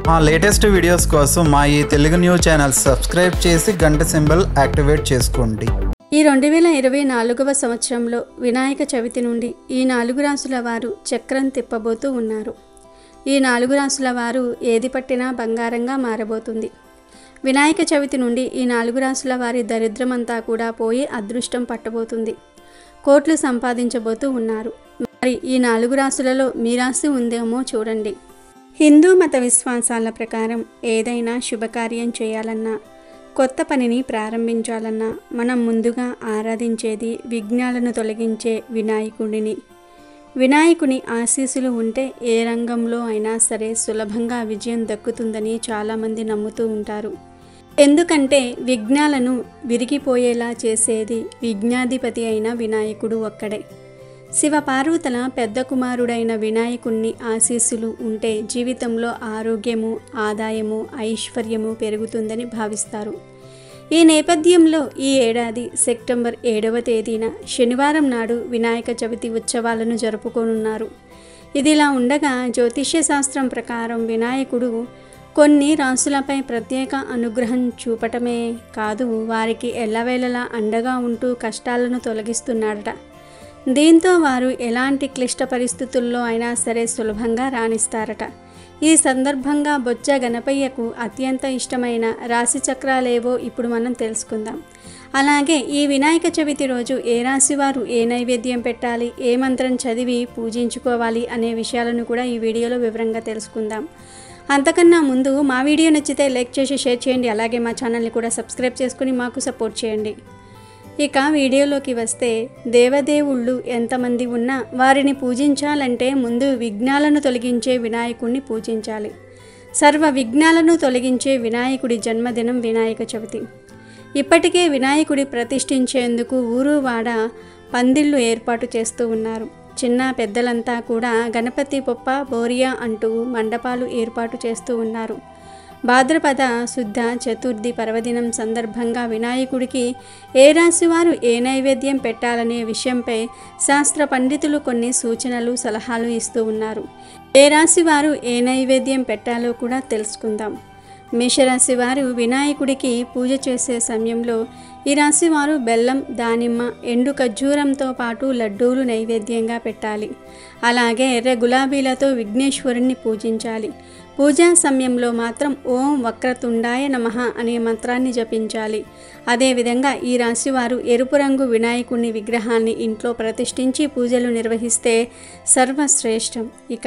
మా latest videos కోసం మా ఈ తెలుగు న్యూస్ ఛానల్ సబ్స్క్రైబ్ చేసి గంట సింబల్ యాక్టివేట్ చేసుకోండి. ఈ 2024వ సంవత్సరంలో వినాయక చవితి నుండి ఈ 4 రాసుల వారు చక్రం తిప్పబోతూ ఉన్నారు. ఈ 4 రాసుల వారు ఏది పట్టినా బంగారంగా మారబోతుంది. వినాయక చవితి నుండి ఈ 4 రాసుల వారి దరిద్రమంతా కూడా పోయి అదృష్టం పట్టబోతుంది. కోట్లు సంపాదించబోతూ ఉన్నారు. మరి ఈ 4 రాసులలో మీ రాశి ఉందేమో చూడండి. హిందూ మత విశ్వాసాల ప్రకారం ఏదైనా శుభకార్యం చేయాలన్నా, కొత్త పనిని ప్రారంభించాలన్నా మనం ముందుగా ఆరాధించేది విఘ్నాలను తొలగించే వినాయకుడిని. వినాయకుని ఆశీస్సులు ఉంటే ఏ రంగంలో అయినా సరే సులభంగా విజయం దక్కుతుందని చాలామంది నమ్ముతూ ఉంటారు. ఎందుకంటే విఘ్నాలను విరిగిపోయేలా చేసేది విఘ్నాధిపతి అయిన వినాయకుడు ఒక్కడే. శివపార్వతుల పెద్ద కుమారుడైన వినాయకుణ్ణి ఆశీస్సులు ఉంటే జీవితంలో ఆరోగ్యము, ఆదాయము, ఐశ్వర్యము పెరుగుతుందని భావిస్తారు. ఈ నేపథ్యంలో ఈ ఏడాది సెప్టెంబర్ 7వ తేదీన శనివారం నాడు వినాయక చవితి ఉత్సవాలను జరుపుకోనున్నారు. ఇదిలా ఉండగా జ్యోతిష్య శాస్త్రం ప్రకారం వినాయకుడు కొన్ని రాసులపై ప్రత్యేక అనుగ్రహం చూపటమే కాదు, వారికి ఎల్లవేళలా అండగా ఉంటూ కష్టాలను తొలగిస్తున్నాడట. దీంతో వారు ఎలాంటి క్లిష్ట పరిస్థితుల్లో అయినా సరే సులభంగా రాణిస్తారట. ఈ సందర్భంగా బొజ్జ గణపయ్యకు అత్యంత ఇష్టమైన రాశి చక్రాలేవో ఇప్పుడు మనం తెలుసుకుందాం. అలాగే ఈ వినాయక చవితి రోజు ఏ రాశి వారు ఏ నైవేద్యం పెట్టాలి, ఏ మంత్రం చదివి పూజించుకోవాలి అనే విషయాలను కూడా ఈ వీడియోలో వివరంగా తెలుసుకుందాం. అంతకన్నా ముందు మా వీడియో నచ్చితే లైక్ చేసి షేర్ చేయండి. అలాగే మా ఛానల్ని కూడా సబ్స్క్రైబ్ చేసుకుని మాకు సపోర్ట్ చేయండి. ఇక వీడియోలోకి వస్తే, దేవదేవుళ్ళు ఎంతమంది ఉన్నా వారిని పూజించాలంటే ముందు విఘ్నాలను తొలగించే వినాయకుడిని పూజించాలి. సర్వ విఘ్నాలను తొలగించే వినాయకుడి జన్మదినం వినాయక చవితి. ఇప్పటికే వినాయకుడి ప్రతిష్ఠించేందుకు ఊరు వాడ పందిళ్ళు ఏర్పాటు చేస్తూ ఉన్నారు. చిన్న పెద్దలంతా కూడా గణపతి పొప్ప బోరియా అంటూ మండపాలు ఏర్పాటు చేస్తూ ఉన్నారు. భాద్రపద శుద్ధ చతుర్థి పర్వదినం సందర్భంగా వినాయకుడికి ఏ రాశి వారు ఏ నైవేద్యం పెట్టాలనే విషయంపై శాస్త్ర పండితులు కొన్ని సూచనలు, సలహాలు ఇస్తూ ఉన్నారు. ఏ రాశి వారు ఏ నైవేద్యం పెట్టాలో కూడా తెలుసుకుందాం. మేషరాశి వారు వినాయకుడికి పూజ చేసే సమయంలో ఈ రాశి వారు బెల్లం, దానిమ్మ, ఎండు ఖర్జూరంతో పాటు లడ్డూలు నైవేద్యంగా పెట్టాలి. అలాగే ఎర్ర గులాబీలతో విఘ్నేశ్వరుణ్ణి పూజించాలి. పూజా సమయంలో మాత్రం ఓం వక్రతుండాయ నమః అనే మంత్రాన్ని జపించాలి. అదేవిధంగా ఈ రాశివారు ఎరుపు రంగు వినాయకుని విగ్రహాన్ని ఇంట్లో ప్రతిష్ఠించి పూజలు నిర్వహిస్తే సర్వశ్రేష్టం. ఇక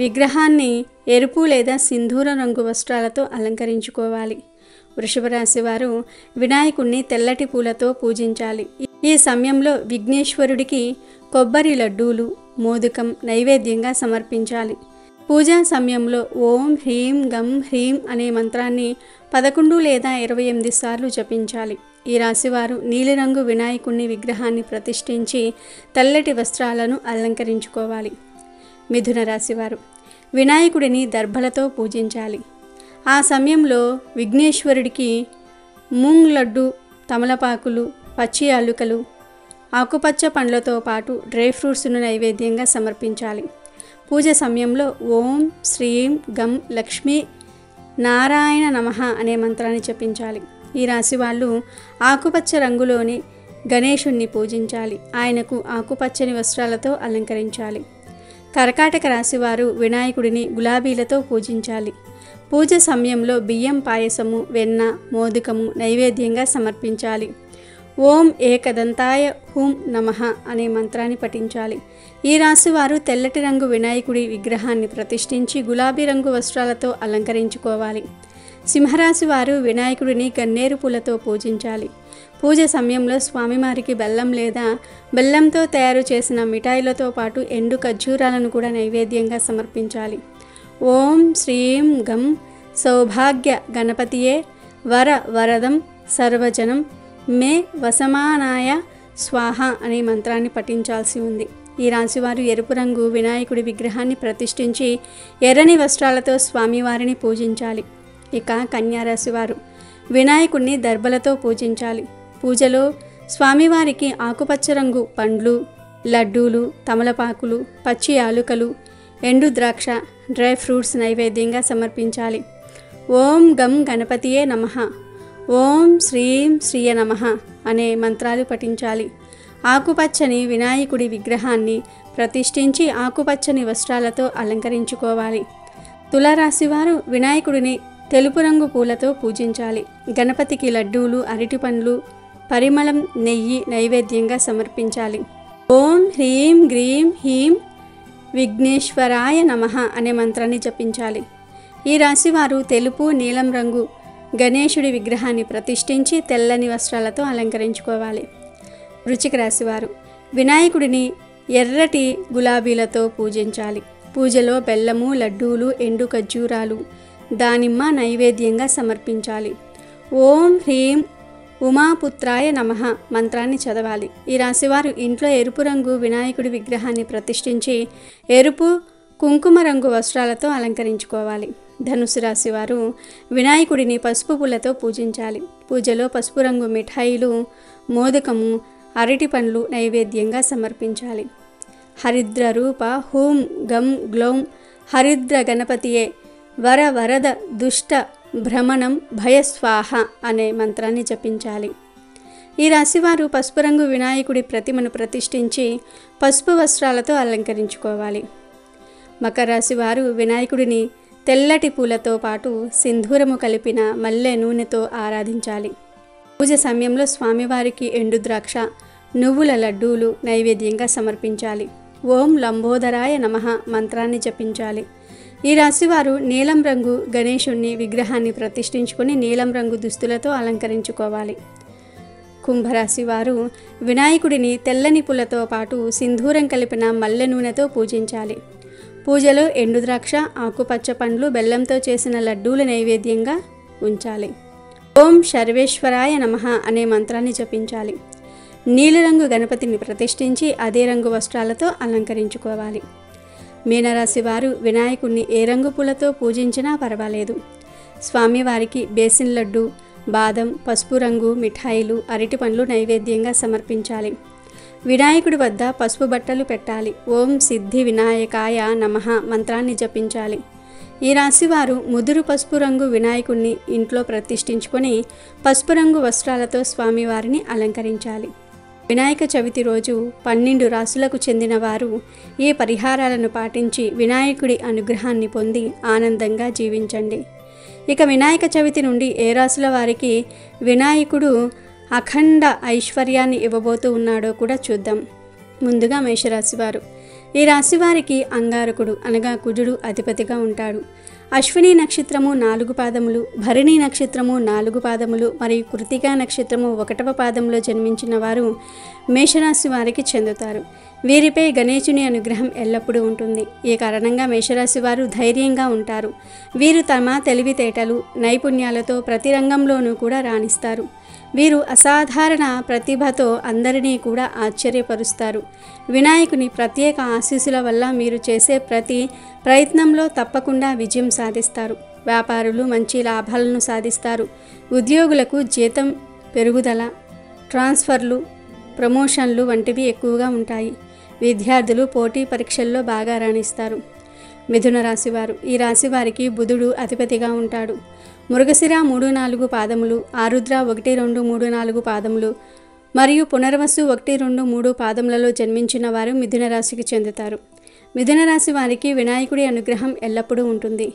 విగ్రహాన్ని ఎరుపు లేదా సింధూర రంగు వస్త్రాలతో అలంకరించుకోవాలి. వృషభ రాశి వారు వినాయకుణ్ణి తెల్లటి పూలతో పూజించాలి. ఈ సమయంలో విఘ్నేశ్వరుడికి కొబ్బరి లడ్డూలు, మోదకం నైవేద్యంగా సమర్పించాలి. పూజా సమయంలో ఓం హ్రీం గం హ్రీం అనే మంత్రాన్ని 11 లేదా 28 సార్లు జపించాలి. ఈ రాశివారు నీలిరంగు వినాయకుని విగ్రహాన్ని ప్రతిష్ఠించి తెల్లటి వస్త్రాలను అలంకరించుకోవాలి. మిథున రాశివారు వినాయకుడిని దర్భలతో పూజించాలి. ఆ సమయంలో విఘ్నేశ్వరుడికి మూంగ్ లడ్డు, తమలపాకులు, పచ్చి అల్లుకలు, ఆకుపచ్చ పండ్లతో పాటు డ్రై ఫ్రూట్స్ను నైవేద్యంగా సమర్పించాలి. పూజ సమయంలో ఓం శ్రీం గం లక్ష్మీ నారాయణ నమః అనే మంత్రాన్ని జపించాలి. ఈ రాశి వాళ్ళు ఆకుపచ్చ రంగులోని గణేశుణ్ణి పూజించాలి. ఆయనకు ఆకుపచ్చని వస్త్రాలతో అలంకరించాలి. కర్కాటక రాశివారు వినాయకుడిని గులాబీలతో పూజించాలి. పూజ సమయంలో బియ్యం పాయసము, వెన్న, మోదకము నైవేద్యంగా సమర్పించాలి. ఓం ఏకదంతాయ హుం నమః అనే మంత్రాన్ని పఠించాలి. ఈ రాశి వారు తెల్లటి రంగు వినాయకుడి విగ్రహాన్ని ప్రతిష్ఠించి గులాబీ రంగు వస్త్రాలతో అలంకరించుకోవాలి. సింహరాశి వారు వినాయకుడిని గన్నేరు పూలతో పూజించాలి. పూజ సమయంలో స్వామివారికి బెల్లం లేదా బెల్లంతో తయారు చేసిన మిఠాయిలతో పాటు ఎండు ఖర్జూరాలను కూడా నైవేద్యంగా సమర్పించాలి. ఓం శ్రీం గం సౌభాగ్య గణపతియే వర వరదం సర్వజనం మే వసమానాయ స్వాహ అనే మంత్రాన్ని పఠించాల్సి ఉంది. ఈ రాశివారు ఎరుపు రంగు వినాయకుడి విగ్రహాన్ని ప్రతిష్ఠించి ఎర్రని వస్త్రాలతో స్వామివారిని పూజించాలి. ఇక కన్యారాశివారు వినాయకుడిని దర్భలతో పూజించాలి. పూజలో స్వామివారికి ఆకుపచ్చ రంగు పండ్లు, లడ్డూలు, తమలపాకులు, పచ్చి యాలుకలు, ఎండు ద్రాక్ష డ్రై ఫ్రూట్స్ నైవేద్యంగా సమర్పించాలి. ఓం గం గణపతియే నమః, ఓం శ్రీం శ్రీయ నమః అనే మంత్రాలు పఠించాలి. ఆకుపచ్చని వినాయకుడి విగ్రహాన్ని ప్రతిష్ఠించి ఆకుపచ్చని వస్త్రాలతో అలంకరించుకోవాలి. తులారాశివారు వినాయకుడిని తెలుపు రంగు పూలతో పూజించాలి. గణపతికి లడ్డూలు, అరటిపండ్లు, పరిమళం, నెయ్యి నైవేద్యంగా సమర్పించాలి. ఓం హ్రీం గ్రీం హీం విఘ్నేశ్వరాయ నమః అనే మంత్రాన్ని జపించాలి. ఈ రాశివారు తెలుపు, నీలం రంగు గణేశుడి విగ్రహాన్ని ప్రతిష్ఠించి తెల్లని వస్త్రాలతో అలంకరించుకోవాలి. వృశ్చిక రాశివారు వినాయకుడిని ఎర్రటి గులాబీలతో పూజించాలి. పూజలో బెల్లము, లడ్డూలు, ఎండు ఖర్జూరాలు, దానిమ్మ నైవేద్యంగా సమర్పించాలి. ఓం హ్రీం ఉమాపుత్రాయ నమః మంత్రాన్ని చదవాలి. ఈ రాశివారు ఇంట్లో ఎరుపు రంగు వినాయకుడి విగ్రహాన్ని ప్రతిష్ఠించి ఎరుపు, కుంకుమ రంగు వస్త్రాలతో అలంకరించుకోవాలి. ధనుసు రాశివారు వినాయకుడిని పసుపు పూలతో పూజించాలి. పూజలో పసుపు రంగు మిఠాయిలు, మోదకము, అరటి పండ్లు నైవేద్యంగా సమర్పించాలి. హరిద్ర రూప హూం గం గ్లౌం హరిద్ర గణపతియే వర వరద దుష్ట భ్రమణం భయస్వాహ అనే మంత్రాన్ని జపించాలి. ఈ రాశివారు పసుపు రంగు వినాయకుడి ప్రతిమను ప్రతిష్ఠించి పసుపు వస్త్రాలతో అలంకరించుకోవాలి. మకర రాశివారు వినాయకుడిని తెల్లటి పూలతో పాటు సింధూరము కలిపిన మల్లె నూనెతో ఆరాధించాలి. పూజ సమయంలో స్వామివారికి ఎండు ద్రాక్ష, నువ్వుల లడ్డూలు నైవేద్యంగా సమర్పించాలి. ఓం లంబోదరాయ నమః మంత్రాన్ని జపించాలి. ఈ రాశివారు నీలం రంగు గణేశుణ్ణి విగ్రహాన్ని ప్రతిష్ఠించుకొని నీలం రంగు దుస్తులతో అలంకరించుకోవాలి. కుంభరాశి వారు వినాయకుడిని తెల్లని పూలతో పాటు సింధూరం కలిపిన మల్లె నూనెతో పూజించాలి. పూజలో ఎండుద్రాక్ష, ఆకుపచ్చ పండ్లు, బెల్లంతో చేసిన లడ్డూల నైవేద్యంగా ఉంచాలి. ఓం సర్వేశ్వరాయ నమః అనే మంత్రాన్ని జపించాలి. నీలిరంగు గణపతిని ప్రతిష్ఠించి అదే రంగు వస్త్రాలతో అలంకరించుకోవాలి. మీనరాశి వారు వినాయకుడిని ఏ రంగు పూలతో పూజించినా పర్వాలేదు. స్వామివారికి బేసిన్ లడ్డు, బాదం, పసుపు రంగు మిఠాయిలు, అరటి పండ్లు నైవేద్యంగా సమర్పించాలి. వినాయకుడి వద్ద పసుపు బట్టలు పెట్టాలి. ఓం సిద్ధి వినాయకాయ నమః మంత్రాన్ని జపించాలి. ఈ రాశివారు ముదురు పసుపు రంగు వినాయకుడిని ఇంట్లో ప్రతిష్ఠించుకొని పసుపు రంగు వస్త్రాలతో స్వామివారిని అలంకరించాలి. వినాయక చవితి రోజు 12 రాశులకు చెందిన వారు ఈ పరిహారాలను పాటించి వినాయకుడి అనుగ్రహాన్ని పొంది ఆనందంగా జీవించండి. ఇక వినాయక చవితి నుండి ఏ రాశుల వారికి వినాయకుడు అఖండ ఐశ్వర్యాన్ని ఇవ్వబోతూ ఉన్నాడో కూడా చూద్దాం. ముందుగా మేషరాశివారు. ఈ రాశివారికి అంగారకుడు అనగా కుజుడు అధిపతిగా ఉంటాడు. అశ్విని నక్షత్రము 4 పాదములు, భరణి నక్షత్రము 4 పాదములు మరియు కృతికా నక్షత్రము 1వ పాదంలో జన్మించిన వారు మేషరాశి వారికి చెందుతారు. వీరిపై గణేశుని అనుగ్రహం ఎల్లప్పుడూ ఉంటుంది. ఈ కారణంగా మేషరాశి వారు ధైర్యంగా ఉంటారు. వీరు తమ తెలివితేటలు, నైపుణ్యాలతో ప్రతి రంగంలోనూ కూడా రాణిస్తారు. వీరు అసాధారణ ప్రతిభతో అందరినీ కూడా ఆశ్చర్యపరుస్తారు. వినాయకుని ప్రత్యేక ఆశీస్సుల వల్ల మీరు చేసే ప్రతి ప్రయత్నంలో తప్పకుండా విజయం సాధిస్తారు. వ్యాపారులు మంచి లాభాలను సాధిస్తారు. ఉద్యోగులకు జీతం పెరుగుదల, ట్రాన్స్ఫర్లు, ప్రమోషన్లు వంటివి ఎక్కువగా ఉంటాయి. విద్యార్థులు పోటీ పరీక్షల్లో బాగా రాణిస్తారు. మిథున రాశివారు. ఈ రాశివారికి బుధుడు అధిపతిగా ఉంటాడు. మృగశిర 3-4 పాదములు, ఆరుద్ర 1-2-3-4 పాదములు మరియు పునర్వసు 1-2-3 పాదములలో జన్మించిన వారు మిథున రాశికి చెందుతారు. మిథున రాశి వారికి వినాయకుడి అనుగ్రహం ఎల్లప్పుడూ ఉంటుంది.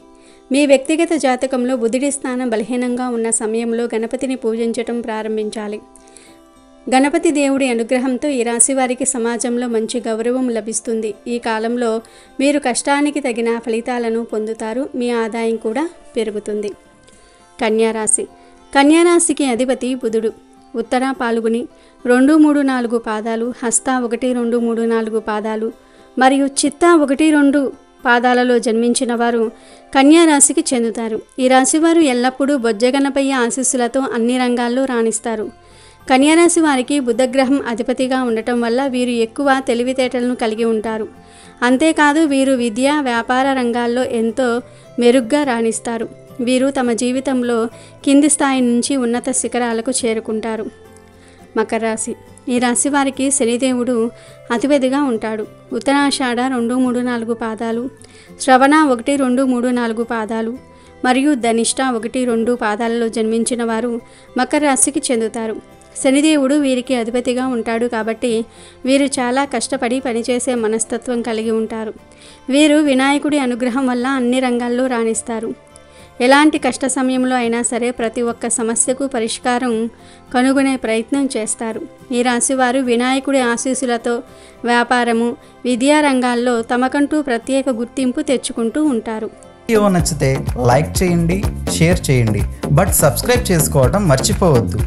మీ వ్యక్తిగత జాతకంలో బుధుడి స్థానం బలహీనంగా ఉన్న సమయంలో గణపతిని పూజించటం ప్రారంభించాలి. గణపతి దేవుడి అనుగ్రహంతో ఈ రాశి వారికి సమాజంలో మంచి గౌరవం లభిస్తుంది. ఈ కాలంలో మీరు కష్టానికి తగిన ఫలితాలను పొందుతారు. మీ ఆదాయం కూడా పెరుగుతుంది. కన్యారాశి. కన్యారాశికి అధిపతి బుధుడు. ఉత్తర పాల్గొని 2-3-4 పాదాలు, హస్త 1-2-3-4 పాదాలు మరియు చిత్త 1-2 పాదాలలో జన్మించిన వారు కన్యారాశికి చెందుతారు. ఈ రాశివారు ఎల్లప్పుడూ బొజ్జగణపయ్య ఆశీస్సులతో అన్ని రంగాల్లో రాణిస్తారు. కన్యారాశి వారికి బుధగ్రహం అధిపతిగా ఉండటం వల్ల వీరు ఎక్కువ తెలివితేటలను కలిగి ఉంటారు. అంతేకాదు వీరు విద్య, వ్యాపార రంగాల్లో ఎంతో మెరుగ్గా రాణిస్తారు. వీరు తమ జీవితంలో కింది స్థాయి నుంచి ఉన్నత శిఖరాలకు చేరుకుంటారు. మకర రాశి. ఈ రాశి వారికి శనిదేవుడు అతిపెదిగా ఉంటాడు. ఉత్తరాషాఢ 2, 3, 4 పాదాలు, శ్రవణ 1, 2, 3, 4 పాదాలు మరియు ధనిష్ట 1, 2 పాదాలలో జన్మించిన వారు మకర రాశికి చెందుతారు. శనిదేవుడు వీరికి అధిపతిగా ఉంటాడు కాబట్టి వీరు చాలా కష్టపడి పనిచేసే మనస్తత్వం కలిగి ఉంటారు. వీరు వినాయకుడి అనుగ్రహం వల్ల అన్ని రంగాల్లో రాణిస్తారు. ఎలాంటి కష్ట సమయంలో అయినా సరే ప్రతి ఒక్క సమస్యకు పరిష్కారం కనుగొనే ప్రయత్నం చేస్తారు. ఈ రాశివారు వినాయకుడి ఆశీస్సులతో వ్యాపారము, విద్యా రంగాల్లో తమకంటూ ప్రత్యేక గుర్తింపు తెచ్చుకుంటూ ఉంటారు. వీడియో నచ్చితే లైక్ చేయండి, షేర్ చేయండి, బట్ సబ్స్క్రైబ్ చేసుకోవడం మర్చిపోవద్దు.